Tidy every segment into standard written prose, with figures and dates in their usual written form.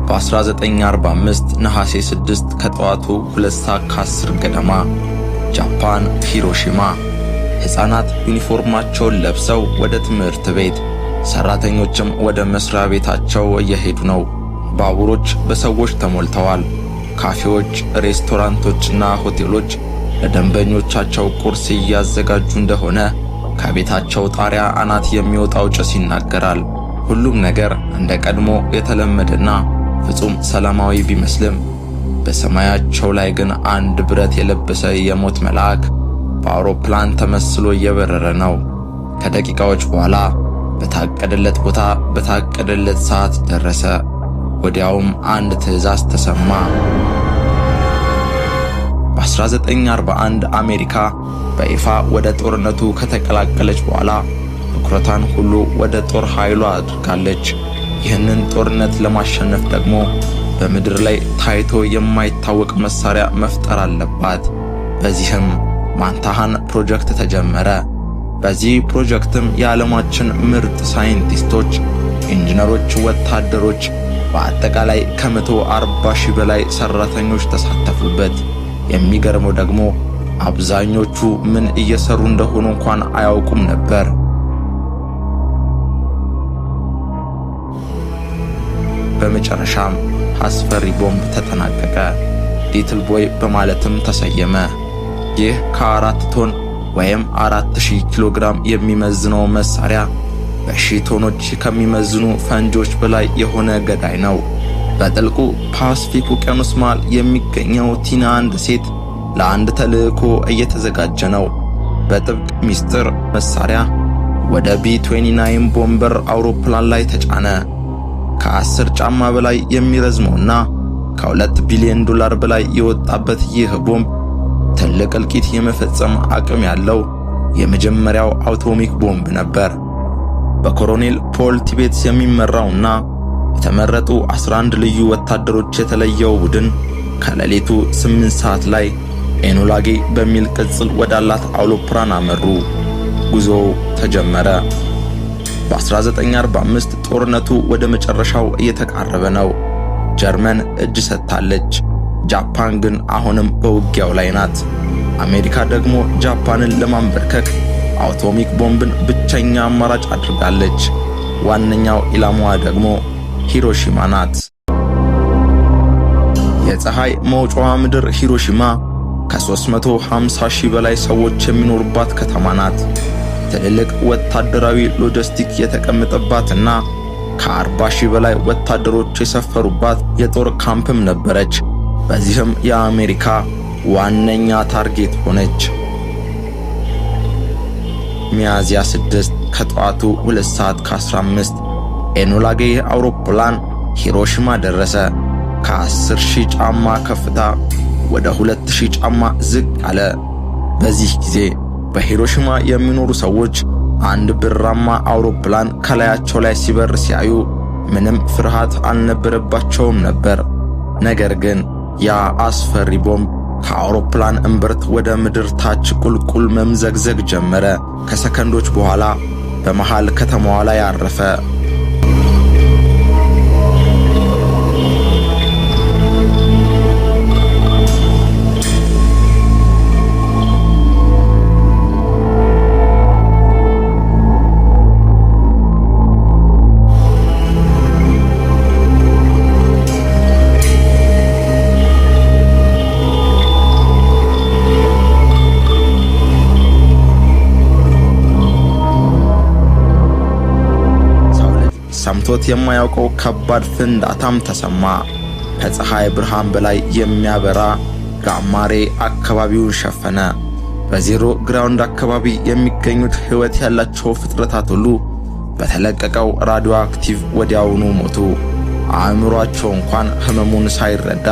በ1945 ነሐሴ 6 ከጠዋቱ 2:10 ገደማ ጃፓን ሂሮሺማ። ሕፃናት ዩኒፎርማቸውን ለብሰው ወደ ትምህርት ቤት፣ ሰራተኞችም ወደ መስሪያ ቤታቸው እየሄዱ ነው። ባቡሮች በሰዎች ተሞልተዋል። ካፌዎች፣ ሬስቶራንቶችና ሆቴሎች ለደንበኞቻቸው ቁርስ እያዘጋጁ እንደሆነ ከቤታቸው ጣሪያ አናት የሚወጣው ጭስ ይናገራል። ሁሉም ነገር እንደ ቀድሞ የተለመደና ፍጹም ሰላማዊ ቢመስልም በሰማያቸው ላይ ግን አንድ ብረት የለበሰ የሞት መልአክ በአውሮፕላን ተመስሎ እየበረረ ነው። ከደቂቃዎች በኋላ በታቀደለት ቦታ በታቀደለት ሰዓት ደረሰ። ወዲያውም አንድ ትዕዛዝ ተሰማ። በ1941 አሜሪካ በይፋ ወደ ጦርነቱ ከተቀላቀለች በኋላ ትኩረቷን ሁሉ ወደ ጦር ኃይሏ አድርጋለች። ይህንን ጦርነት ለማሸነፍ ደግሞ በምድር ላይ ታይቶ የማይታወቅ መሳሪያ መፍጠር አለባት። በዚህም ማንታሃን ፕሮጀክት ተጀመረ። በዚህ ፕሮጀክትም የዓለማችን ምርጥ ሳይንቲስቶች፣ ኢንጂነሮች፣ ወታደሮች በአጠቃላይ ከ140,000 በላይ ሰራተኞች ተሳተፉበት። የሚገርመው ደግሞ አብዛኞቹ ምን እየሰሩ እንደሆኑ እንኳን አያውቁም ነበር። በመጨረሻም አስፈሪ ቦምብ ተጠናቀቀ። ሊትል ቦይ በማለትም ተሰየመ። ይህ ከ4 ቶን ወይም 4000 ኪሎ ግራም የሚመዝነው መሳሪያ በሺህ ቶኖች ከሚመዝኑ ፈንጆች በላይ የሆነ ገዳይ ነው። በጥልቁ ፓሲፊክ ውቅያኖስ መሃል የሚገኘው ቲና አንድ ሴት ለአንድ ተልእኮ እየተዘጋጀ ነው። በጥብቅ ሚስጥር መሳሪያ ወደ ቢ-29 ቦምበር አውሮፕላን ላይ ተጫነ። ከ10 ጫማ በላይ የሚረዝመውና ከ2 ቢሊዮን ዶላር በላይ የወጣበት ይህ ቦምብ ትልቅ እልቂት የመፈጸም አቅም ያለው የመጀመሪያው አቶሚክ ቦምብ ነበር። በኮሎኔል ፖል ቲቤትስ የሚመራውና የተመረጡ 11 ልዩ ወታደሮች የተለየው ቡድን ከሌሊቱ 8 ሰዓት ላይ ኤኖላጌ በሚል ቅጽል ወዳላት አውሮፕላን አመሩ። ጉዞው ተጀመረ። በ1945 ጦርነቱ ወደ መጨረሻው እየተቃረበ ነው። ጀርመን እጅ ሰጥታለች። ጃፓን ግን አሁንም በውጊያው ላይ ናት። አሜሪካ ደግሞ ጃፓንን ለማንበርከክ አቶሚክ ቦምብን ብቸኛ አማራጭ አድርጋለች። ዋነኛው ኢላማዋ ደግሞ ሂሮሺማ ናት። የፀሐይ መውጫዋ ምድር ሂሮሺማ ከ350,000 በላይ ሰዎች የሚኖሩባት ከተማ ናት። ትልልቅ ወታደራዊ ሎጂስቲክ የተቀመጠባትና ከ40,000 በላይ ወታደሮች የሰፈሩባት የጦር ካምፕም ነበረች። በዚህም የአሜሪካ ዋነኛ ታርጌት ሆነች። ሚያዝያ 6 ከጠዋቱ 2:15 ኤኖላጌ አውሮፕላን ሂሮሺማ ደረሰ። ከ10,000 ጫማ ከፍታ ወደ 2,000 ጫማ ዝቅ አለ። በዚህ ጊዜ በሂሮሺማ የሚኖሩ ሰዎች አንድ ብራማ አውሮፕላን ከላያቸው ላይ ሲበር ሲያዩ ምንም ፍርሃት አልነበረባቸውም ነበር። ነገር ግን ያ አስፈሪ ቦምብ ከአውሮፕላን እምብርት ወደ ምድር ታች ቁልቁል መምዘግዘግ ጀመረ። ከሰከንዶች በኋላ በመሃል ከተማዋ ላይ አረፈ። ሰምቶት የማያውቀው ከባድ ፍንዳታም ተሰማ። ከፀሐይ ብርሃን በላይ የሚያበራ ጋማሬ አካባቢውን ሸፈነ። በዜሮ ግራውንድ አካባቢ የሚገኙት ሕይወት ያላቸው ፍጥረታት ሁሉ በተለቀቀው ራዲዮ አክቲቭ ወዲያውኑ ሞቱ። አእምሯቸው እንኳን ህመሙን ሳይረዳ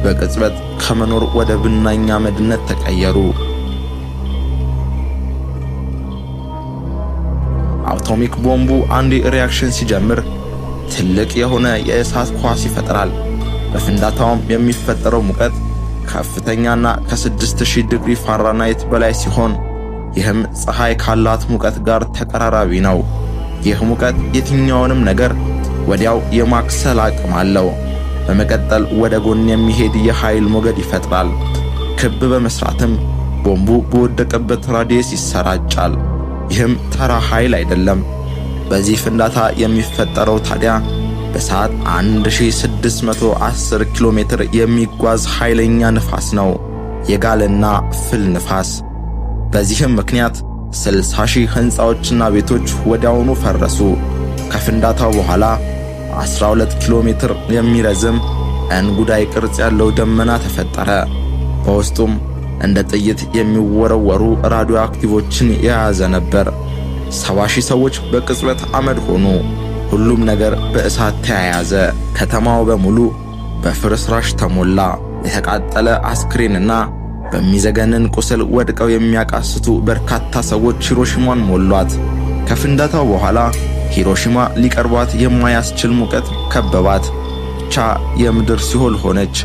በቅጽበት ከመኖር ወደ ብናኝ አመድነት ተቀየሩ። አቶሚክ ቦምቡ አንድ ሪአክሽን ሲጀምር ትልቅ የሆነ የእሳት ኳስ ይፈጥራል። በፍንዳታውም የሚፈጠረው ሙቀት ከፍተኛና ከ6000 ዲግሪ ፋራናይት በላይ ሲሆን ይህም ፀሐይ ካላት ሙቀት ጋር ተቀራራቢ ነው። ይህ ሙቀት የትኛውንም ነገር ወዲያው የማክሰል አቅም አለው። በመቀጠል ወደ ጎን የሚሄድ የኃይል ሞገድ ይፈጥራል። ክብ በመስራትም ቦምቡ በወደቀበት ራዲየስ ይሰራጫል። ይህም ተራ ኃይል አይደለም። በዚህ ፍንዳታ የሚፈጠረው ታዲያ በሰዓት 1610 ኪሎ ሜትር የሚጓዝ ኃይለኛ ንፋስ ነው፣ የጋለና ፍል ንፋስ። በዚህም ምክንያት 60,000 ሕንፃዎችና ቤቶች ወዲያውኑ ፈረሱ። ከፍንዳታው በኋላ 12 ኪሎ ሜትር የሚረዝም እንጉዳይ ቅርጽ ያለው ደመና ተፈጠረ። በውስጡም እንደ ጥይት የሚወረወሩ ራዲዮ አክቲቮችን የያዘ ነበር። 70,000 ሰዎች በቅጽበት አመድ ሆኑ። ሁሉም ነገር በእሳት ተያያዘ። ከተማው በሙሉ በፍርስራሽ ተሞላ። የተቃጠለ አስክሬንና በሚዘገንን ቁስል ወድቀው የሚያቃስቱ በርካታ ሰዎች ሂሮሺማን ሞሏት። ከፍንዳታው በኋላ ሂሮሺማ ሊቀርቧት የማያስችል ሙቀት ከበባት። ብቻ የምድር ሲኦል ሆነች።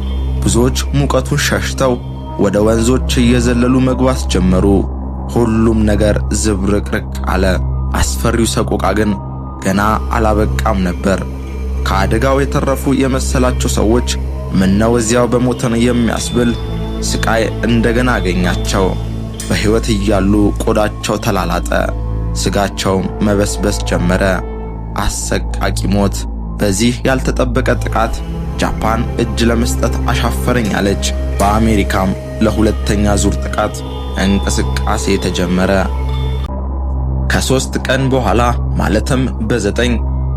ብዙዎች ሙቀቱን ሸሽተው ወደ ወንዞች እየዘለሉ መግባት ጀመሩ። ሁሉም ነገር ዝብርቅርቅ አለ። አስፈሪው ሰቆቃ ግን ገና አላበቃም ነበር። ከአደጋው የተረፉ የመሰላቸው ሰዎች ምነው እዚያው በሞተን የሚያስብል ስቃይ እንደገና አገኛቸው። በሕይወት እያሉ ቆዳቸው ተላላጠ፣ ስጋቸውም መበስበስ ጀመረ። አሰቃቂ ሞት። በዚህ ያልተጠበቀ ጥቃት ጃፓን እጅ ለመስጠት አሻፈረኝ አለች። በአሜሪካም ለሁለተኛ ዙር ጥቃት እንቅስቃሴ ተጀመረ። ከ3 ቀን በኋላ ማለትም በ9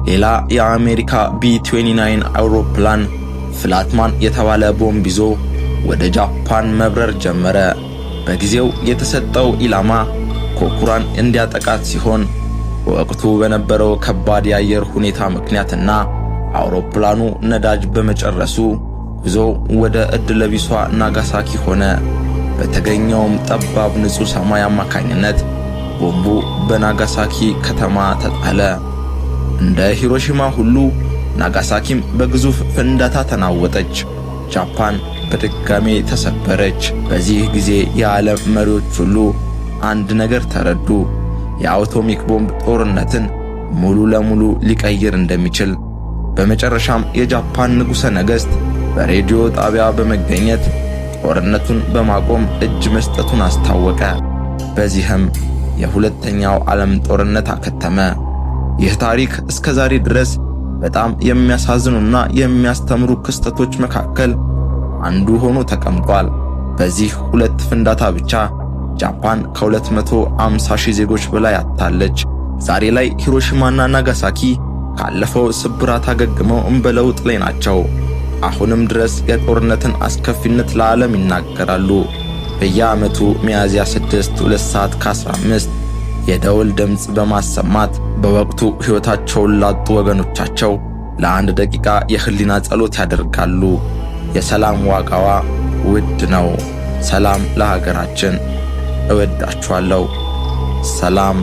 ሌላ የአሜሪካ ቢ29 አውሮፕላን ፍላትማን የተባለ ቦምብ ይዞ ወደ ጃፓን መብረር ጀመረ። በጊዜው የተሰጠው ኢላማ ኮኩራን እንዲያጠቃት ሲሆን በወቅቱ በነበረው ከባድ የአየር ሁኔታ ምክንያትና አውሮፕላኑ ነዳጅ በመጨረሱ ጉዞ ወደ ዕድለቢሷ ናጋሳኪ ሆነ። በተገኘውም ጠባብ ንጹህ ሰማይ አማካኝነት ቦምቡ በናጋሳኪ ከተማ ተጣለ። እንደ ሂሮሺማ ሁሉ ናጋሳኪም በግዙፍ ፍንዳታ ተናወጠች። ጃፓን በድጋሜ ተሰበረች። በዚህ ጊዜ የዓለም መሪዎች ሁሉ አንድ ነገር ተረዱ። የአቶሚክ ቦምብ ጦርነትን ሙሉ ለሙሉ ሊቀይር እንደሚችል። በመጨረሻም የጃፓን ንጉሠ ነገሥት በሬዲዮ ጣቢያ በመገኘት ጦርነቱን በማቆም እጅ መስጠቱን አስታወቀ። በዚህም የሁለተኛው ዓለም ጦርነት አከተመ። ይህ ታሪክ እስከ ዛሬ ድረስ በጣም የሚያሳዝኑና የሚያስተምሩ ክስተቶች መካከል አንዱ ሆኖ ተቀምጧል። በዚህ ሁለት ፍንዳታ ብቻ ጃፓን ከ250,000 ዜጎች በላይ አጥታለች። ዛሬ ላይ ሂሮሺማና ናጋሳኪ ካለፈው ስብራት አገግመው እንበለውጥ ላይ ናቸው። አሁንም ድረስ የጦርነትን አስከፊነት ለዓለም ይናገራሉ። በየዓመቱ ሚያዝያ 6 2:15 የደወል ድምፅ በማሰማት በወቅቱ ሕይወታቸውን ላጡ ወገኖቻቸው ለአንድ ደቂቃ የህሊና ጸሎት ያደርጋሉ። የሰላም ዋጋዋ ውድ ነው። ሰላም ለሀገራችን። እወዳችኋለሁ። ሰላም